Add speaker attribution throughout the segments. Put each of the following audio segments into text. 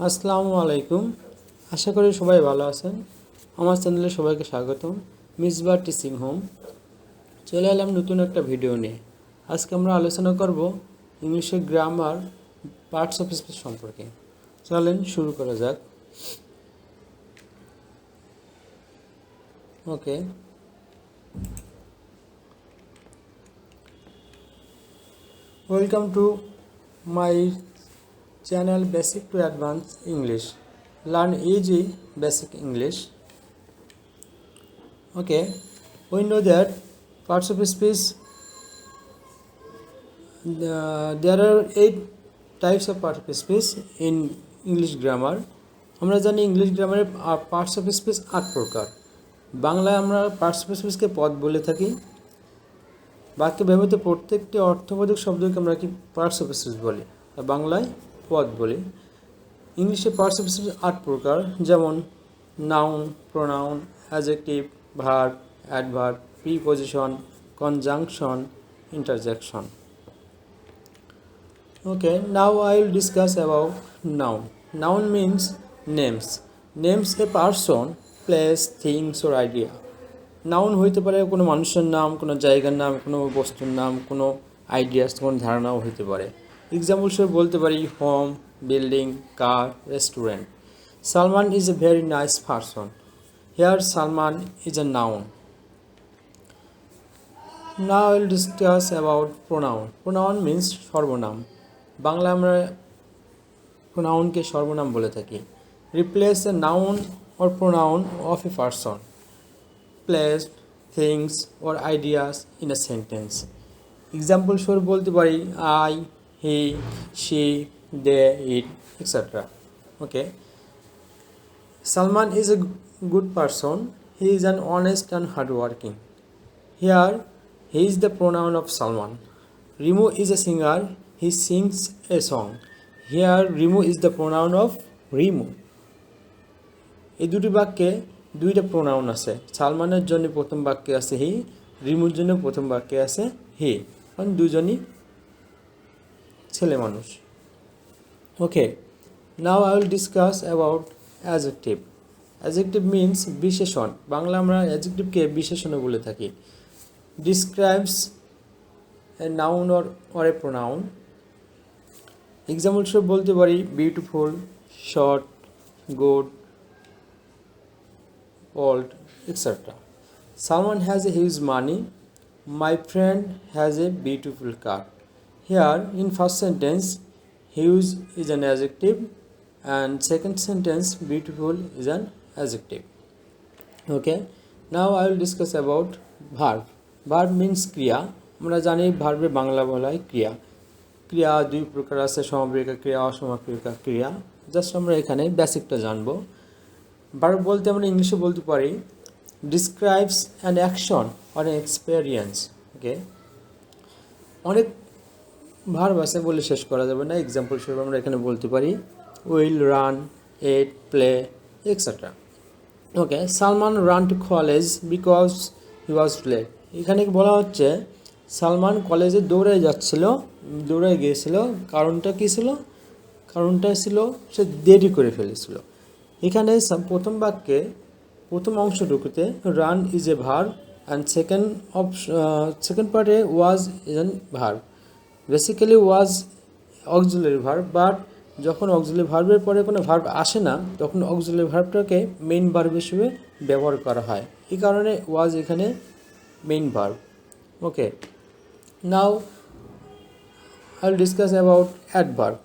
Speaker 1: আসসালামু আলাইকুম। আশা করি সবাই ভালো আছেন। আমার চ্যানেলে সবাইকে স্বাগতম। Misba teaching home. চলে এলাম নতুন একটা ভিডিও নিয়ে। আজকে আমরা আলোচনা করব ইংলিশের গ্রামার, পার্টস অফ স্পিচ সম্পর্কে। চলেন শুরু করা যাক। Okay, welcome to my channel basic to advance English. Learn easy basic English. Okay, we know that parts of speech, there are 8 types of parts of speech in English grammar. আমরা জানি English গ্রামারে parts of speech 8 প্রকার। বাংলায় আমরা parts of স্পিচকে পদ বলে থাকি। বাক্যে ব্যবহৃত প্রত্যেকটি অর্থবোধক শব্দকে আমরা কি পার্টস অফ স্পিচ বলি, বাংলায় পদ বলি। ইংলিশে পার্টস অফ স্পিচ 8 প্রকার, যেমন noun, pronoun, adjective, verb, adverb, preposition, conjunction, interjection. Okay, now I will discuss about noun. Noun means names. Names a person, place, things or idea. Noun হইতে পারে কোনো মানুষের নাম, কোনো জায়গার নাম, কোনো বস্তুর নাম, কোনো আইডিয়াস, কোনো ধারণাও হইতে পারে। এক্সাম্পল হিসেবে বলতে পারি home, building, car, restaurant. Salman is a very nice person. Here Salman is a noun. Now I will discuss about pronoun. Pronoun means সর্বনাম। বাংলা আমরা প্রোনাউনকে সর্বনাম বলে থাকি। Replace a noun or pronoun of a person, place, things or ideas in a sentence. Example হিসেবে বলতে পারি I, he, she, they, it, etc. Okay. Salman is a good person. He is an honest and hardworking. Here, he is the pronoun of Salman. Rimu is a singer. He sings a song. Here, Rimu is the pronoun of Rimu. এই দুটি বাক্যে দুইটা pronoun আছে। সালমানের জন্য প্রথম বাক্যে আছে হি, রিমুর জন্য প্রথম বাক্যে আছে হি, কারণ দুজনই ছেলে মানুষ। Okay, now I will discuss about adjective. Adjective means বিশেষণ। বাংলা আমরা অ্যাডজেক্টিভকে বিশেষণও বলে থাকি। Describes a noun or a pronoun. Example হিসেবে বলতে পারি beautiful, short, good, old, etc. Someone has a huge money. My friend has a beautiful car. Here, in first sentence, huge is an adjective, and second sentence, beautiful is an adjective. Okay. Now I will discuss about verb. Verb means ক্রিয়া। আমরা জানি ভার্বের বাংলা বলা হয় ক্রিয়া। ক্রিয়া দুই প্রকার আছে, সমাপিকা ক্রিয়া, অসমাপিকা ক্রিয়া। জাস্ট আমরা এখানে বেসিকটা জানবো। ভার্ব বলতে আমরা ইংলিশে বলতে পারি describes an action or an experience. Okay, অনেক ভার্ব আছে, বলে শেষ করা যাবে না। এক্সাম্পল হিসেবে আমরা এখানে বলতে পারি will, run, at, play, etcetera. Okay, Salman run to college because he was late. এখানে বলা হচ্ছে সালমান কলেজে দৌড়ে গিয়েছিল। কারণটা কী ছিল? কারণটা ছিল সে দেরি করে ফেলেছিল। এখানে প্রথম বাক্যে প্রথম অংশটুকুতে run is a verb and second পার্টে was is an verb. Basically was auxiliary verb, but যখন অক্সিলারি ভার্বের পরে কোনো ভার্ব আসে না, তখন অক্সিলারি ভার্বটাকে মেইন ভার্ব হিসেবে ব্যবহার করা হয়। এই কারণে ওয়াজ এখানে main verb. Okay, now I will discuss about adverb.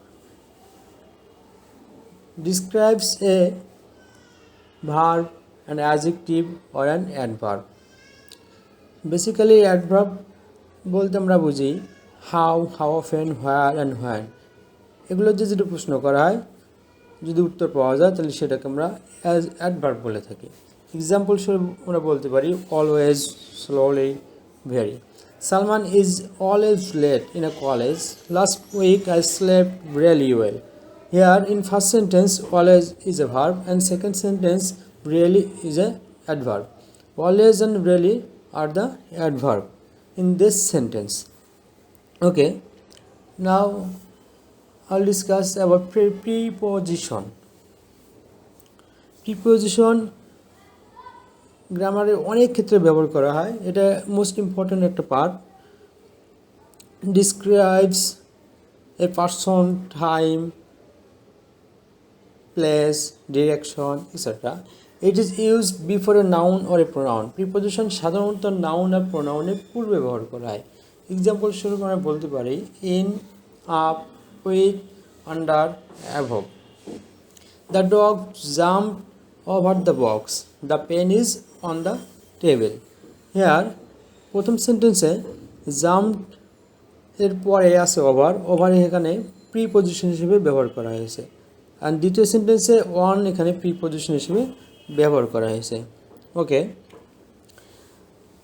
Speaker 1: Describes a verb, an adjective or an adverb. Basically adverb বলতে আমরা বুঝি how, how often, where and when. এগুলো যদি প্রশ্ন করা হয়, যদি উত্তর পাওয়া যায়, তাহলে সেটাকে আমরা অ্যাডভার্ব বলে থাকি। এক্সাম্পল আমরা বলতে পারি always, slowly, very. Salman is always late in a college. Last week I slept really well. Here in first sentence always is a verb and second sentence really is a adverb. Always and really are the adverb in this sentence. Okay, now I'll discuss about preposition. Preposition গ্রামারে অনেক ক্ষেত্রে ব্যবহার করা হয়, এটা most important একটা part. Describes a person, time, place, direction etcetera. It is use before a noun or a pronoun. Preposition সাধারণত noun আর প্রোনাউনের পূর্বে ব্যবহার করা হয়। এক্সাম্পল স্বরূপ আমরা বলতে পারি in, up, with, under, above. The dog jump over the box, the pen is on the table. Here প্রথম সেন্টেন্সে জাম্প এর পরে আছে ওভার, ওভার এখানে প্রিপোজিশন হিসেবে ব্যবহার করা হয়েছে। আর দ্বিতীয় সেন্টেন্সে অন এখানে প্রিপোজিশন হিসেবে ব্যবহার করা হয়েছে। ওকে,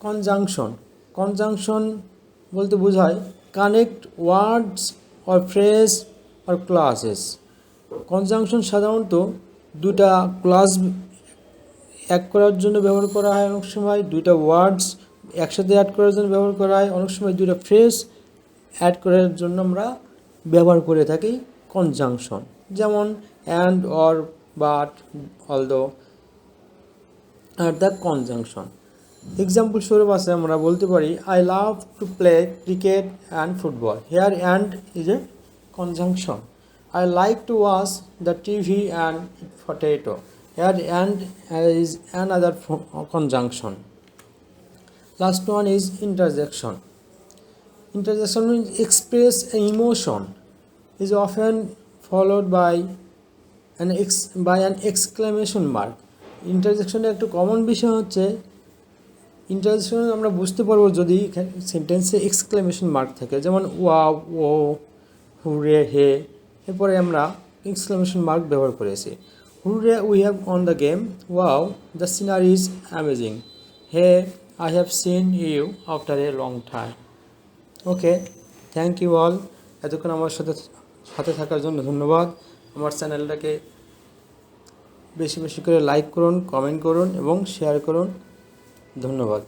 Speaker 1: কনজাংশন। কনজাংশন বলতে বোঝায় connect words or phrase or classes. Conjunction সাধারণত দুটা ক্লাস অ্যাড করার জন্য ব্যবহার করা হয়, অনেক সময় দুইটা ওয়ার্ডস একসাথে অ্যাড করার জন্য ব্যবহার করা হয়, অনেক সময় দুইটা ফ্রেজ অ্যাড করার জন্য আমরা ব্যবহার করে থাকি কনজাংশন। যেমন and, or, but, although are the conjunction. Example স্বরূপ আছে আমরা বলতে পারি I love to play cricket and football. Here and is a conjunction. I like to watch the TV and eat potato. Here and is another conjunction. Last one is interjection. Interjection means express an emotion, is often followed by an exclamation mark. Interjection একটা common বিষয় হচ্ছে interjection আমরা বুঝতে পারবো যদি সেন্টেন্সে exclamation mark থাকে, যেমন ওয়াও, ও, হুরে, হে। এরপরে আমরা এক্সক্লেমেশন মার্ক ব্যবহার করেছি। Hurray, we have won the game. Wow, the scenery is amazing. Hey, I have seen you after a long time. Okay, thank you all. এতক্ষণ আমার সাথে থাকার জন্য ধন্যবাদ। আমার চ্যানেলটাকে বেশি বেশি করে লাইক করুন, কমেন্ট করুন এবং শেয়ার করুন। ধন্যবাদ।